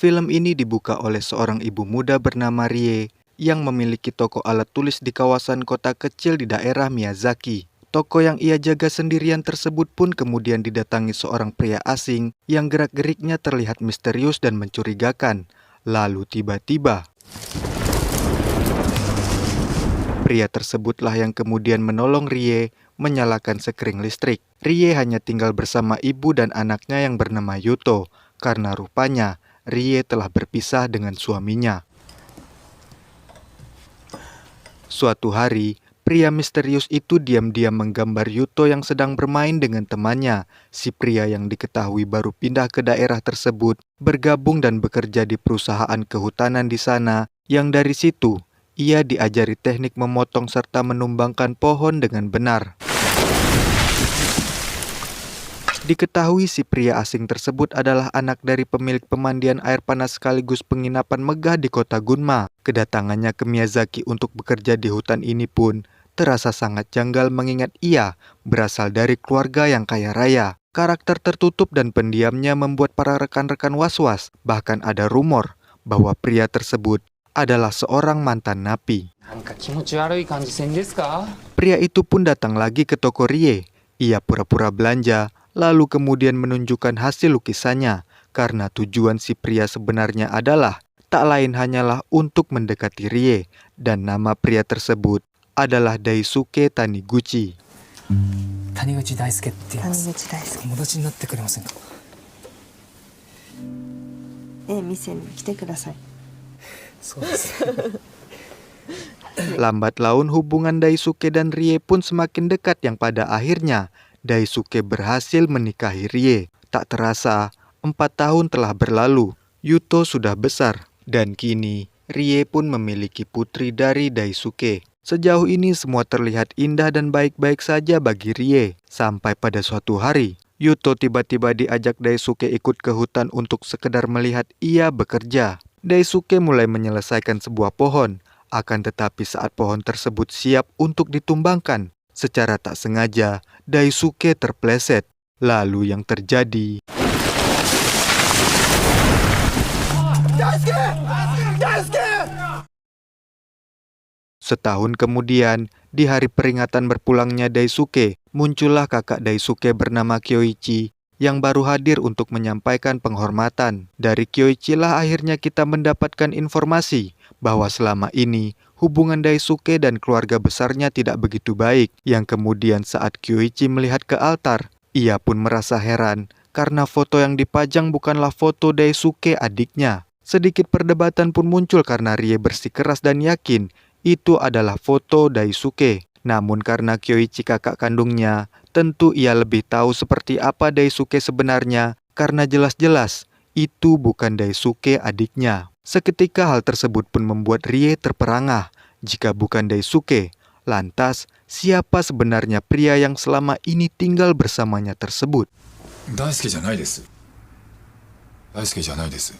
Film ini dibuka oleh seorang ibu muda bernama Rie yang memiliki toko alat tulis di kawasan kota kecil di daerah Miyazaki. Toko yang ia jaga sendirian tersebut pun kemudian didatangi seorang pria asing yang gerak-geriknya terlihat misterius dan mencurigakan. Lalu tiba-tiba, pria tersebutlah yang kemudian menolong Rie menyalakan sekring listrik. Rie hanya tinggal bersama ibu dan anaknya yang bernama Yuto, karena rupanya Rie telah berpisah dengan suaminya. Suatu hari, pria misterius itu diam-diam menggambar Yuto yang sedang bermain dengan temannya. Si pria yang diketahui baru pindah ke daerah tersebut, bergabung dan bekerja di perusahaan kehutanan di sana, yang dari situ ia diajari teknik memotong serta menumbangkan pohon dengan benar. Diketahui si pria asing tersebut adalah anak dari pemilik pemandian air panas sekaligus penginapan megah di kota Gunma. Kedatangannya ke Miyazaki untuk bekerja di hutan ini pun terasa sangat janggal mengingat ia berasal dari keluarga yang kaya raya. Karakter tertutup dan pendiamnya membuat para rekan-rekan was-was. Bahkan ada rumor bahwa pria tersebut adalah seorang mantan napi. Pria itu pun datang lagi ke toko Rie. Ia pura-pura belanja, lalu kemudian menunjukkan hasil lukisannya, karena tujuan si pria sebenarnya adalah tak lain hanyalah untuk mendekati Rie, dan nama pria tersebut adalah Daisuke Taniguchi. Taniguchi Daisukeって言います。友達になってくれませんか？店に来てください。そうです。Lambat laun hubungan Daisuke dan Rie pun semakin dekat yang pada akhirnya Daisuke berhasil menikahi Rie. Tak terasa, 4 tahun telah berlalu. Yuto sudah besar, dan kini Rie pun memiliki putri dari Daisuke. Sejauh ini semua terlihat indah dan baik-baik saja bagi Rie. Sampai pada suatu hari, Yuto tiba-tiba diajak Daisuke ikut ke hutan untuk sekedar melihat ia bekerja. Daisuke mulai menyelesaikan sebuah pohon, akan tetapi saat pohon tersebut siap untuk ditumbangkan, secara tak sengaja Daisuke terpleset. Lalu yang terjadi, setahun kemudian, di hari peringatan berpulangnya Daisuke, muncullah kakak Daisuke bernama Kyoichi yang baru hadir untuk menyampaikan penghormatan. Dari Kyoichi lah akhirnya kita mendapatkan informasi bahwa selama ini hubungan Daisuke dan keluarga besarnya tidak begitu baik, yang kemudian saat Kyoichi melihat ke altar, ia pun merasa heran karena foto yang dipajang bukanlah foto Daisuke adiknya. Sedikit perdebatan pun muncul karena Rie bersikeras dan yakin itu adalah foto Daisuke. Namun karena Kyoichi kakak kandungnya, tentu ia lebih tahu seperti apa Daisuke sebenarnya, karena jelas-jelas itu bukan Daisuke adiknya. Seketika hal tersebut pun membuat Rie terperangah. Jika bukan Daisuke, lantas siapa sebenarnya pria yang selama ini tinggal bersamanya tersebut? Daisuke じゃないです。Daisuke じゃないです。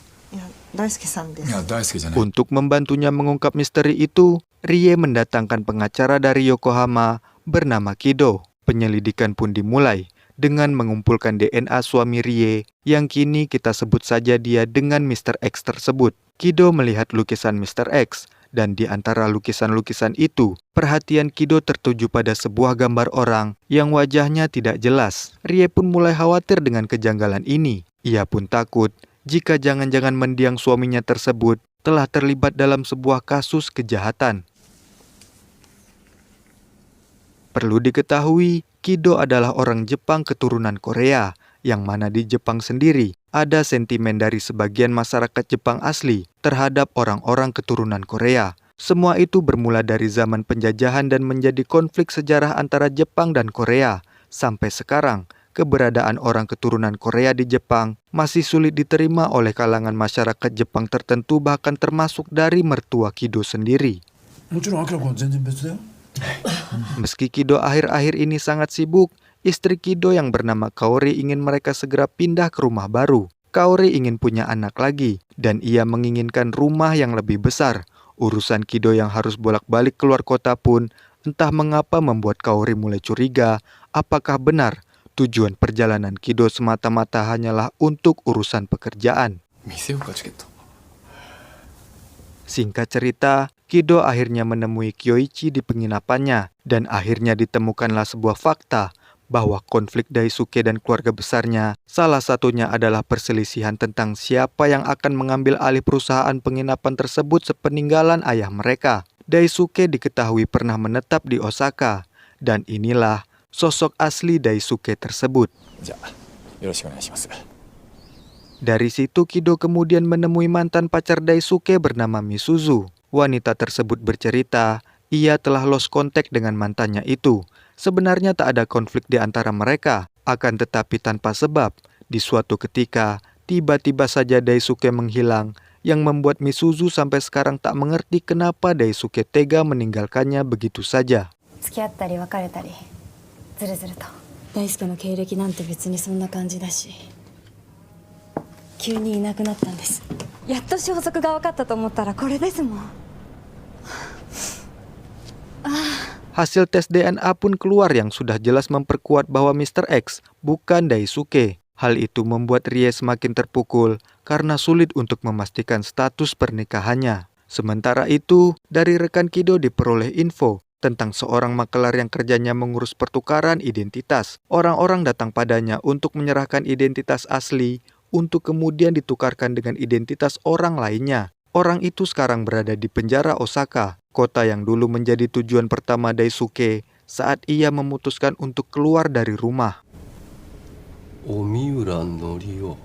Daisuke-san desu. Daisuke じゃない。 Untuk membantunya mengungkap misteri itu, Rie mendatangkan pengacara dari Yokohama bernama Kido. Penyelidikan pun dimulai dengan mengumpulkan DNA suami Rie yang kini kita sebut saja dia dengan Mr. X tersebut. Kido melihat lukisan Mr. X, dan di antara lukisan-lukisan itu, perhatian Kido tertuju pada sebuah gambar orang yang wajahnya tidak jelas. Rie pun mulai khawatir dengan kejanggalan ini. Ia pun takut jika jangan-jangan mendiang suaminya tersebut telah terlibat dalam sebuah kasus kejahatan. Perlu diketahui, Kido adalah orang Jepang keturunan Korea, yang mana di Jepang sendiri ada sentimen dari sebagian masyarakat Jepang asli terhadap orang-orang keturunan Korea. Semua itu bermula dari zaman penjajahan dan menjadi konflik sejarah antara Jepang dan Korea. Sampai sekarang, keberadaan orang keturunan Korea di Jepang masih sulit diterima oleh kalangan masyarakat Jepang tertentu, bahkan termasuk dari mertua Kido sendiri. Meski Kido akhir-akhir ini sangat sibuk, istri Kido yang bernama Kaori ingin mereka segera pindah ke rumah baru. Kaori ingin punya anak lagi, dan ia menginginkan rumah yang lebih besar. Urusan Kido yang harus bolak-balik keluar kota pun entah mengapa membuat Kaori mulai curiga apakah benar tujuan perjalanan Kido semata-mata hanyalah untuk urusan pekerjaan. Singkat cerita, Kido akhirnya menemui Kyoichi di penginapannya dan akhirnya ditemukanlah sebuah fakta bahwa konflik Daisuke dan keluarga besarnya salah satunya adalah perselisihan tentang siapa yang akan mengambil alih perusahaan penginapan tersebut sepeninggalan ayah mereka. Daisuke diketahui pernah menetap di Osaka dan inilah sosok asli Daisuke tersebut. Dari situ Kido kemudian menemui mantan pacar Daisuke bernama Misuzu. Wanita tersebut bercerita, ia telah lost contact dengan mantannya itu. Sebenarnya tak ada konflik di antara mereka, akan tetapi tanpa sebab. Di suatu ketika, tiba-tiba saja Daisuke menghilang, yang membuat Misuzu sampai sekarang tak mengerti kenapa Daisuke tega meninggalkannya begitu saja. 付き合ったり別れたりずるずると大輔の経歴なんて別にそんな感じだし急にいなくなったんです。やっと消息が分かったと思ったらこれですもん。Hasil tes DNA pun keluar yang sudah jelas memperkuat bahwa Mr. X bukan Daisuke. Hal itu membuat Rie semakin terpukul karena sulit untuk memastikan status pernikahannya. Sementara itu, dari rekan Kido diperoleh info tentang seorang makelar yang kerjanya mengurus pertukaran identitas. Orang-orang datang padanya untuk menyerahkan identitas asli untuk kemudian ditukarkan dengan identitas orang lainnya. Orang itu sekarang berada di penjara Osaka, kota yang dulu menjadi tujuan pertama Daisuke saat ia memutuskan untuk keluar dari rumah. Omiura Norio.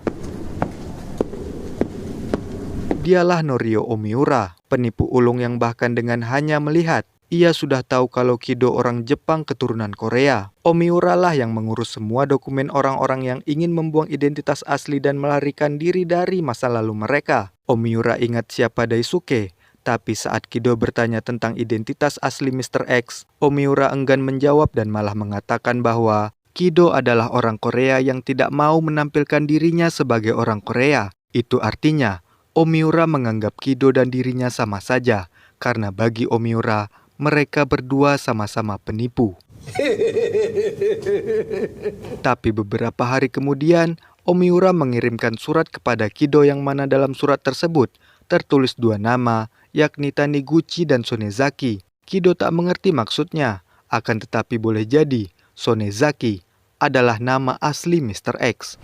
Dialah Norio Omiura, penipu ulung yang bahkan dengan hanya melihat, ia sudah tahu kalau Kido orang Jepang keturunan Korea. Omiura lah yang mengurus semua dokumen orang-orang yang ingin membuang identitas asli dan melarikan diri dari masa lalu mereka. Omiura ingat siapa Daisuke, tapi saat Kido bertanya tentang identitas asli Mr. X, Omiura enggan menjawab dan malah mengatakan bahwa Kido adalah orang Korea yang tidak mau menampilkan dirinya sebagai orang Korea. Itu artinya, Omiura menganggap Kido dan dirinya sama saja, karena bagi Omiura, mereka berdua sama-sama penipu. Tapi beberapa hari kemudian, Omiura mengirimkan surat kepada Kido yang mana dalam surat tersebut tertulis dua nama, yakni Taniguchi dan Sonezaki. Kido tak mengerti maksudnya, akan tetapi boleh jadi Sonezaki adalah nama asli Mr. X.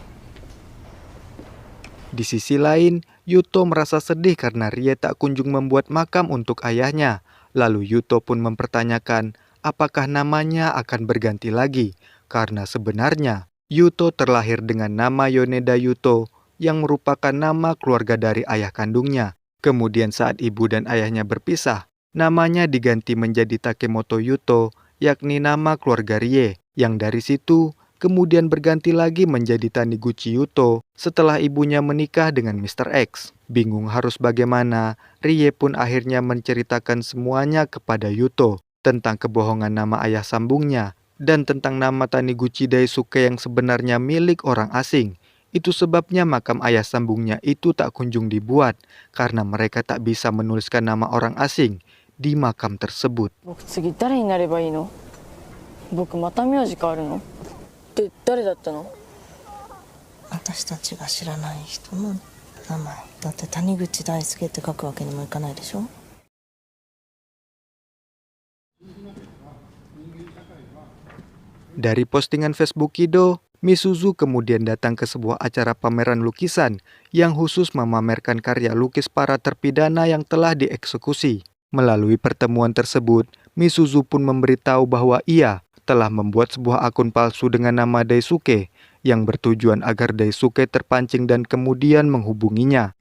Di sisi lain, Yuto merasa sedih karena Rie tak kunjung membuat makam untuk ayahnya. Lalu Yuto pun mempertanyakan apakah namanya akan berganti lagi, karena sebenarnya Yuto terlahir dengan nama Yoneda Yuto yang merupakan nama keluarga dari ayah kandungnya. Kemudian saat ibu dan ayahnya berpisah, namanya diganti menjadi Takemoto Yuto, yakni nama keluarga Rie, yang dari situ kemudian berganti lagi menjadi Taniguchi Yuto setelah ibunya menikah dengan Mr. X. Bingung harus bagaimana, Rie pun akhirnya menceritakan semuanya kepada Yuto tentang kebohongan nama ayah sambungnya dan tentang nama Taniguchi Daisuke yang sebenarnya milik orang asing. Itu sebabnya makam ayah sambungnya itu tak kunjung dibuat karena mereka tak bisa menuliskan nama orang asing di makam tersebut. 僕次誰になればいいの？僕また名字変わるの？って誰だったの？私たちが知らない人の名前だって谷口大輔って書くわけにもいかないでしょ。 Dari postingan Facebook Kido, Misuzu kemudian datang ke sebuah acara pameran lukisan yang khusus memamerkan karya lukis para terpidana yang telah dieksekusi. Melalui pertemuan tersebut, Misuzu pun memberitahu bahwa ia telah membuat sebuah akun palsu dengan nama Daisuke yang bertujuan agar Daisuke terpancing dan kemudian menghubunginya.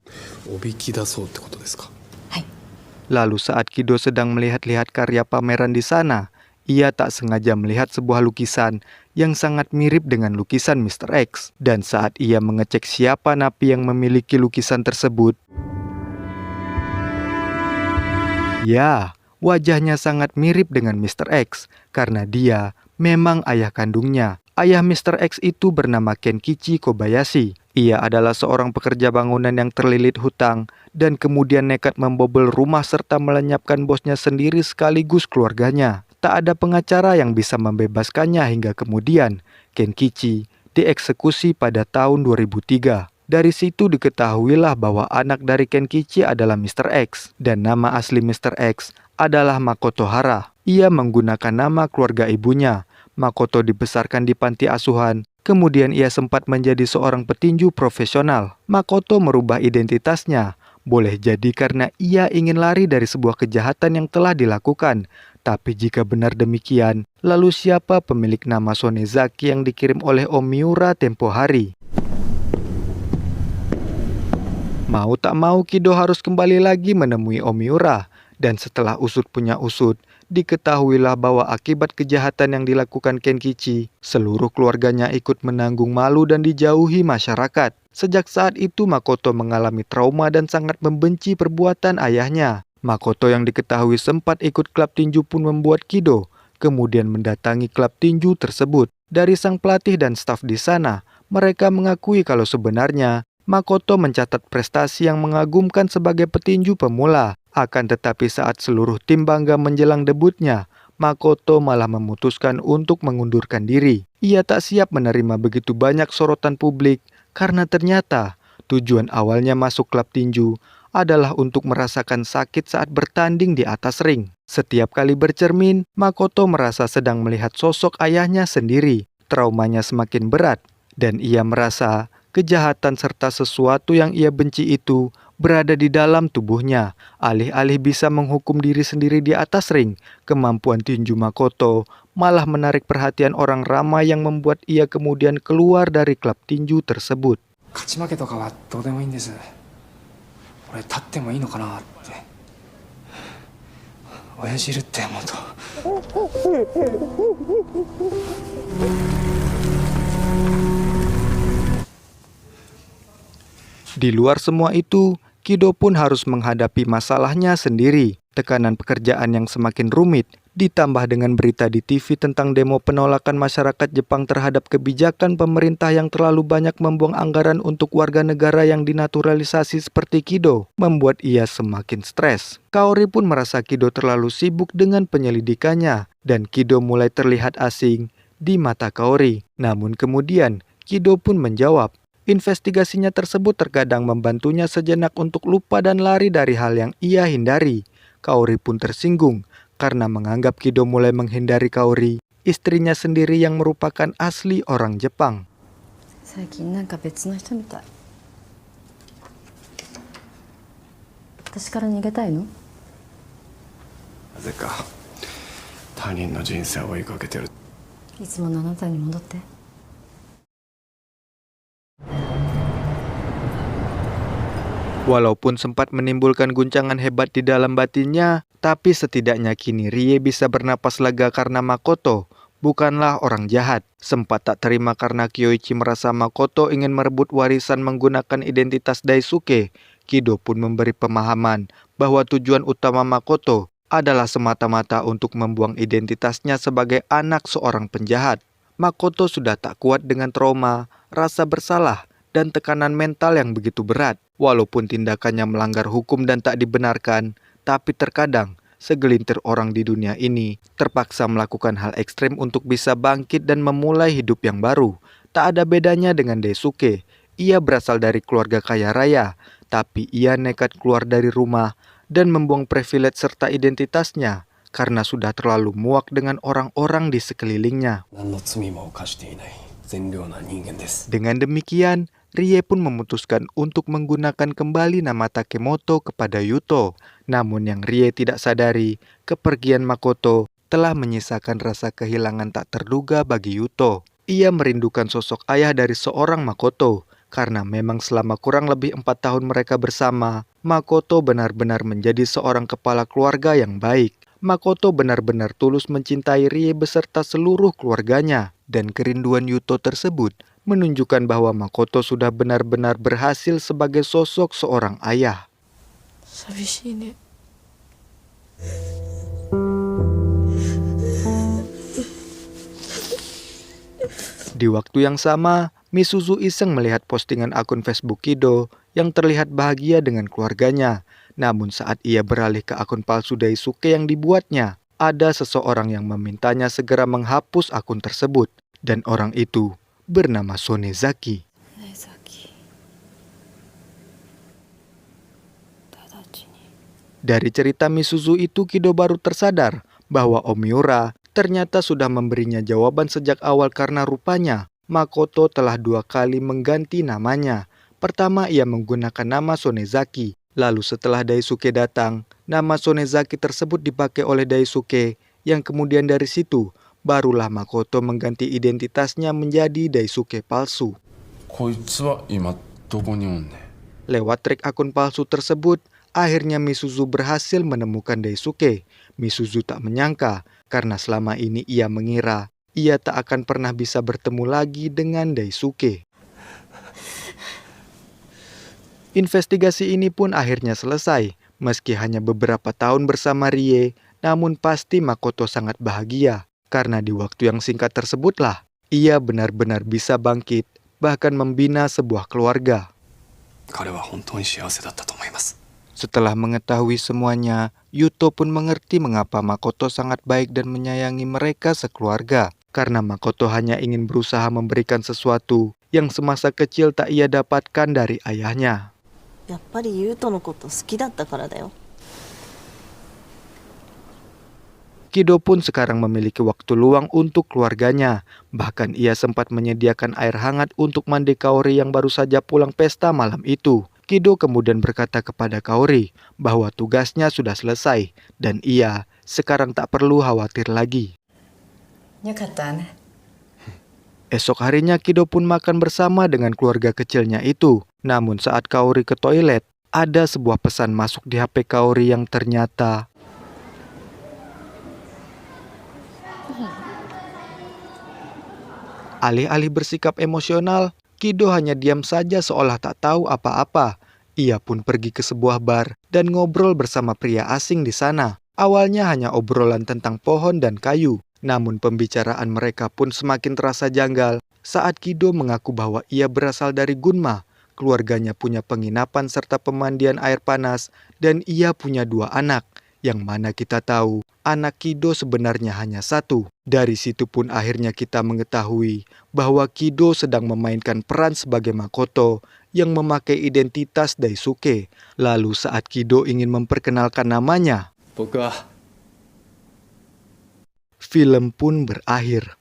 Lalu saat Kido sedang melihat-lihat karya pameran di sana, ia tak sengaja melihat sebuah lukisan yang sangat mirip dengan lukisan Mr. X. Dan saat ia mengecek siapa napi yang memiliki lukisan tersebut, ya, wajahnya sangat mirip dengan Mr. X karena dia memang ayah kandungnya. Ayah Mr. X itu bernama Kenkichi Kobayashi. Ia adalah seorang pekerja bangunan yang terlilit hutang dan kemudian nekat membobol rumah serta melenyapkan bosnya sendiri sekaligus keluarganya. Tak ada pengacara yang bisa membebaskannya hingga kemudian Kenkichi dieksekusi pada tahun 2003. Dari situ diketahuilah bahwa anak dari Kenkichi adalah Mr. X dan nama asli Mr. X adalah Makoto Hara. Ia menggunakan nama keluarga ibunya. Makoto dibesarkan di panti asuhan, kemudian ia sempat menjadi seorang petinju profesional. Makoto merubah identitasnya, boleh jadi karena ia ingin lari dari sebuah kejahatan yang telah dilakukan. Tapi jika benar demikian, lalu siapa pemilik nama Sonezaki yang dikirim oleh Om Miura tempo hari? Mau tak mau Kido harus kembali lagi menemui Om Miura. Dan setelah usut punya usut, diketahuilah bahwa akibat kejahatan yang dilakukan Kenkichi, seluruh keluarganya ikut menanggung malu dan dijauhi masyarakat. Sejak saat itu Makoto mengalami trauma dan sangat membenci perbuatan ayahnya. Makoto yang diketahui sempat ikut klub tinju pun membuat Kido kemudian mendatangi klub tinju tersebut. Dari sang pelatih dan staf di sana, mereka mengakui kalau sebenarnya Makoto mencatat prestasi yang mengagumkan sebagai petinju pemula. Akan tetapi saat seluruh tim bangga menjelang debutnya, Makoto malah memutuskan untuk mengundurkan diri. Ia tak siap menerima begitu banyak sorotan publik karena ternyata tujuan awalnya masuk klub tinju adalah untuk merasakan sakit saat bertanding di atas ring. Setiap kali bercermin, Makoto merasa sedang melihat sosok ayahnya sendiri. Traumanya semakin berat dan ia merasa kejahatan serta sesuatu yang ia benci itu berada di dalam tubuhnya. Alih-alih bisa menghukum diri sendiri di atas ring, kemampuan tinju Makoto malah menarik perhatian orang ramai yang membuat ia kemudian keluar dari klub tinju tersebut. 勝ち負けとかはどうでもいいんです。俺立ってもいいのかなって。親父いるって思うと。Di luar semua itu, Kido pun harus menghadapi masalahnya sendiri. Tekanan pekerjaan yang semakin rumit, ditambah dengan berita di TV tentang demo penolakan masyarakat Jepang terhadap kebijakan pemerintah yang terlalu banyak membuang anggaran untuk warga negara yang dinaturalisasi seperti Kido, membuat ia semakin stres. Kaori pun merasa Kido terlalu sibuk dengan penyelidikannya, dan Kido mulai terlihat asing di mata Kaori. Namun kemudian, Kido pun menjawab, investigasinya tersebut terkadang membantunya sejenak untuk lupa dan lari dari hal yang ia hindari. Kaori pun tersinggung karena menganggap Kido mulai menghindari Kaori, istrinya sendiri yang merupakan asli orang Jepang. 最近なんか別の人みたい。私から逃げたいの？なぜか他人の人生を追いかけてる。いつものあなたに戻って。Walaupun sempat menimbulkan guncangan hebat di dalam batinnya, tapi setidaknya kini Rie bisa bernapas lega karena Makoto bukanlah orang jahat. Sempat tak terima karena Kyoichi merasa Makoto ingin merebut warisan menggunakan identitas Daisuke. Kido pun memberi pemahaman bahwa tujuan utama Makoto adalah semata-mata untuk membuang identitasnya sebagai anak seorang penjahat. Makoto sudah tak kuat dengan trauma, rasa bersalah, dan tekanan mental yang begitu berat. Walaupun tindakannya melanggar hukum dan tak dibenarkan, tapi terkadang segelintir orang di dunia ini terpaksa melakukan hal ekstrem untuk bisa bangkit dan memulai hidup yang baru. Tak ada bedanya dengan Daisuke. Ia berasal dari keluarga kaya raya, tapi ia nekat keluar dari rumah dan membuang privilege serta identitasnya karena sudah terlalu muak dengan orang-orang di sekelilingnya. Dengan demikian, Rie pun memutuskan untuk menggunakan kembali nama Takemoto kepada Yuto. Namun yang Rie tidak sadari, kepergian Makoto telah menyisakan rasa kehilangan tak terduga bagi Yuto. Ia merindukan sosok ayah dari seorang Makoto, karena memang selama kurang lebih 4 tahun mereka bersama, Makoto benar-benar menjadi seorang kepala keluarga yang baik. Makoto benar-benar tulus mencintai Rie beserta seluruh keluarganya, dan kerinduan Yuto tersebut menunjukkan bahwa Makoto sudah benar-benar berhasil sebagai sosok seorang ayah. Di waktu yang sama, Misuzu iseng melihat postingan akun Facebook Kido yang terlihat bahagia dengan keluarganya. Namun saat ia beralih ke akun palsu Daisuke yang dibuatnya, ada seseorang yang memintanya segera menghapus akun tersebut. Dan orang itu bernama Sonezaki. Dari cerita Misuzu itu Kido baru tersadar bahwa Omiura ternyata sudah memberinya jawaban sejak awal karena rupanya Makoto telah 2 kali mengganti namanya. Pertama ia menggunakan nama Sonezaki, lalu setelah Daisuke datang, nama Sonezaki tersebut dipakai oleh Daisuke, yang kemudian dari situ barulah Makoto mengganti identitasnya menjadi Daisuke palsu. こいつは今どこにおんねん。 Lewat trik akun palsu tersebut, akhirnya Misuzu berhasil menemukan Daisuke. Misuzu tak menyangka, karena selama ini ia mengira ia tak akan pernah bisa bertemu lagi dengan Daisuke. Investigasi ini pun akhirnya selesai. Meski hanya beberapa tahun bersama Rie, namun pasti Makoto sangat bahagia. Karena di waktu yang singkat tersebutlah, ia benar-benar bisa bangkit, bahkan membina sebuah keluarga. 彼は本当に幸せだったと思います。 Setelah mengetahui semuanya, Yuto pun mengerti mengapa Makoto sangat baik dan menyayangi mereka sekeluarga. Karena Makoto hanya ingin berusaha memberikan sesuatu yang semasa kecil tak ia dapatkan dari ayahnya. やっぱり優斗のこと好きだったからだよ。 Kido pun sekarang memiliki waktu luang untuk keluarganya. Bahkan ia sempat menyediakan air hangat untuk mandi Kaori yang baru saja pulang pesta malam itu. Kido kemudian berkata kepada Kaori bahwa tugasnya sudah selesai dan ia sekarang tak perlu khawatir lagi. Esok harinya Kido pun makan bersama dengan keluarga kecilnya itu. Namun saat Kaori ke toilet, ada sebuah pesan masuk di HP Kaori yang ternyata alih-alih bersikap emosional, Kido hanya diam saja seolah tak tahu apa-apa. Ia pun pergi ke sebuah bar dan ngobrol bersama pria asing di sana. Awalnya hanya obrolan tentang pohon dan kayu, namun pembicaraan mereka pun semakin terasa janggal saat Kido mengaku bahwa ia berasal dari Gunma. Keluarganya punya penginapan serta pemandian air panas dan ia punya 2 anak. Yang mana kita tahu, anak Kido sebenarnya hanya 1. Dari situ pun akhirnya kita mengetahui bahwa Kido sedang memainkan peran sebagai Makoto yang memakai identitas Daisuke. Lalu saat Kido ingin memperkenalkan namanya, 僕は film pun berakhir.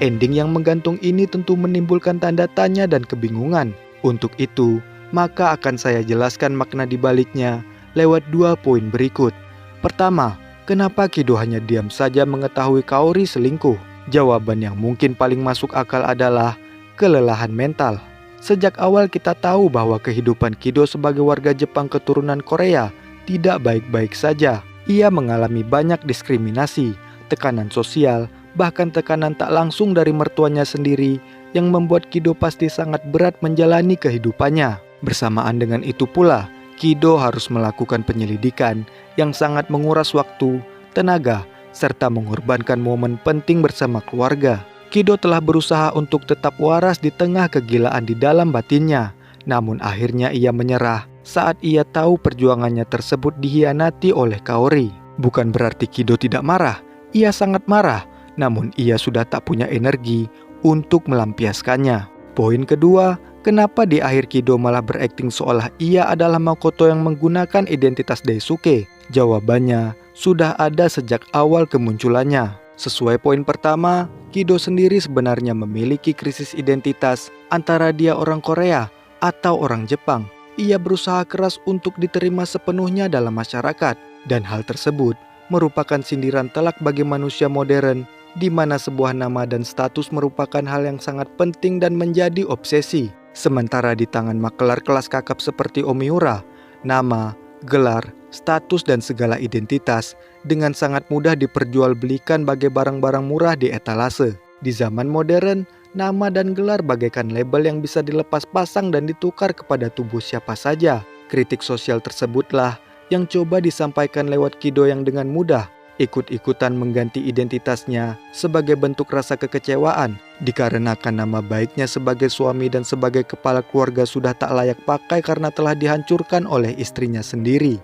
Ending yang menggantung ini tentu menimbulkan tanda tanya dan kebingungan. Untuk itu, maka akan saya jelaskan makna di baliknya lewat 2 poin berikut. Pertama, kenapa Kido hanya diam saja mengetahui Kaori selingkuh? Jawaban yang mungkin paling masuk akal adalah kelelahan mental. Sejak awal kita tahu bahwa kehidupan Kido sebagai warga Jepang keturunan Korea tidak baik-baik saja. Ia mengalami banyak diskriminasi, tekanan sosial, bahkan tekanan tak langsung dari mertuanya sendiri yang membuat Kido pasti sangat berat menjalani kehidupannya. Bersamaan dengan itu pula, Kido harus melakukan penyelidikan yang sangat menguras waktu, tenaga, serta mengorbankan momen penting bersama keluarga. Kido telah berusaha untuk tetap waras di tengah kegilaan di dalam batinnya. Namun akhirnya ia menyerah saat ia tahu perjuangannya tersebut dikhianati oleh Kaori. Bukan berarti Kido tidak marah, ia sangat marah. Namun ia sudah tak punya energi untuk melampiaskannya. Poin kedua, kenapa di akhir Kido malah berakting seolah ia adalah Makoto yang menggunakan identitas Daisuke? Jawabannya sudah ada sejak awal kemunculannya. Sesuai poin pertama, Kido sendiri sebenarnya memiliki krisis identitas antara dia orang Korea atau orang Jepang. Ia berusaha keras untuk diterima sepenuhnya dalam masyarakat, dan hal tersebut merupakan sindiran telak bagi manusia modern di mana sebuah nama dan status merupakan hal yang sangat penting dan menjadi obsesi. Sementara di tangan makelar kelas kakap seperti Omiura, nama, gelar, status dan segala identitas dengan sangat mudah diperjualbelikan bagai barang-barang murah di etalase. Di zaman modern, nama dan gelar bagaikan label yang bisa dilepas pasang dan ditukar kepada tubuh siapa saja. Kritik sosial tersebutlah yang coba disampaikan lewat Kido yang dengan mudah ikut-ikutan mengganti identitasnya sebagai bentuk rasa kekecewaan dikarenakan nama baiknya sebagai suami dan sebagai kepala keluarga sudah tak layak pakai karena telah dihancurkan oleh istrinya sendiri.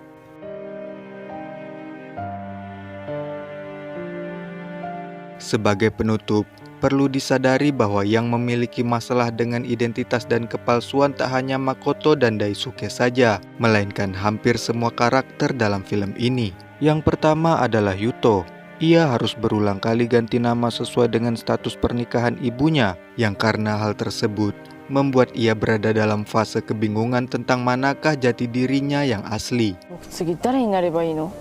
Sebagai penutup, perlu disadari bahwa yang memiliki masalah dengan identitas dan kepalsuan tak hanya Makoto dan Daisuke saja, melainkan hampir semua karakter dalam film ini. Yang pertama adalah Yuto. Ia harus berulang kali ganti nama sesuai dengan status pernikahan ibunya, yang karena hal tersebut membuat ia berada dalam fase kebingungan tentang manakah jati dirinya yang asli. 僕次誰になればいいの？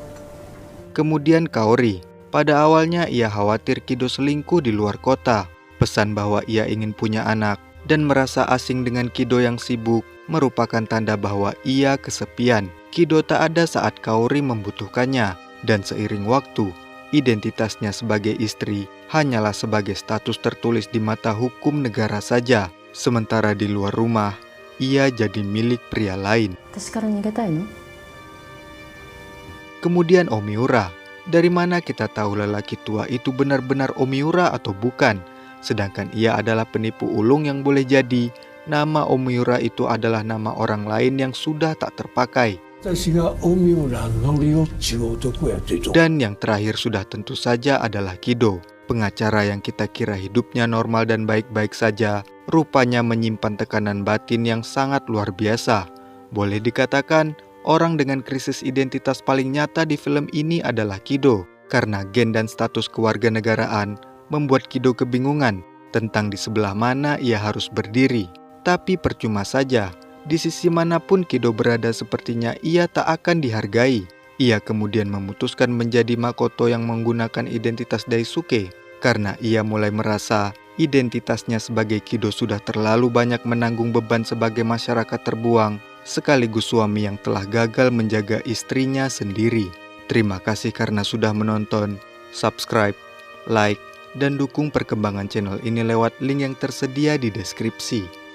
Kemudian Kaori. Pada awalnya ia khawatir Kido selingkuh di luar kota. Pesan bahwa ia ingin punya anak dan merasa asing dengan Kido yang sibuk merupakan tanda bahwa ia kesepian. Kido tak ada saat Kaori membutuhkannya, dan seiring waktu, identitasnya sebagai istri hanyalah sebagai status tertulis di mata hukum negara saja. Sementara di luar rumah, ia jadi milik pria lain. 私から逃げたいの？ Kemudian Omiura. Dari mana kita tahu lelaki tua itu benar-benar Omiura atau bukan? Sedangkan ia adalah penipu ulung yang boleh jadi nama Omiura itu adalah nama orang lain yang sudah tak terpakai. Dan yang terakhir sudah tentu saja adalah Kido, pengacara yang kita kira hidupnya normal dan baik-baik saja, rupanya menyimpan tekanan batin yang sangat luar biasa. Boleh dikatakan, orang dengan krisis identitas paling nyata di film ini adalah Kido, karena gen dan status kewarganegaraan membuat Kido kebingungan tentang di sebelah mana ia harus berdiri. Tapi percuma saja, di sisi manapun Kido berada sepertinya ia tak akan dihargai. Ia kemudian memutuskan menjadi Makoto yang menggunakan identitas Daisuke, karena ia mulai merasa identitasnya sebagai Kido sudah terlalu banyak menanggung beban sebagai masyarakat terbuang, sekaligus suami yang telah gagal menjaga istrinya sendiri. Terima kasih karena sudah menonton. Subscribe, like, dan dukung perkembangan channel ini lewat link yang tersedia di deskripsi.